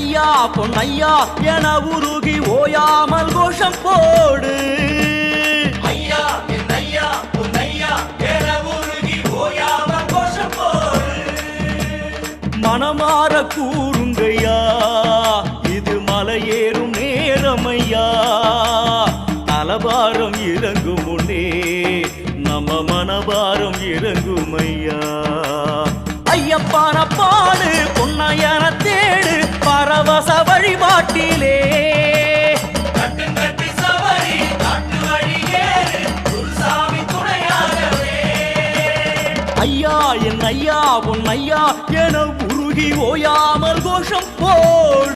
ஐயா பொன்னையா என உருகி ஓயாமல் கோஷம் போடு. ஐயா என் ஐயா பொன்னையா என உருகி ஓயாமல் கோஷம் போடு. மனமாற கூறுங்கய்யா இது மலையேறும் நேரமையா. தலபாரம் இறங்கும் முன்னே நம்ம மனபாரம் இறங்குமையா. ஐயப்பான பாடு பொன்னையன தேடு பரவச வழிபாட்டிலே. கட்டுங்கட்டி சபரி காட்டு வழி ஏறு குருசாமி துணையாகவே. ஐயா என் ஐயா பொன்னையா என உருகி ஓயாமல் கோஷம் போடு.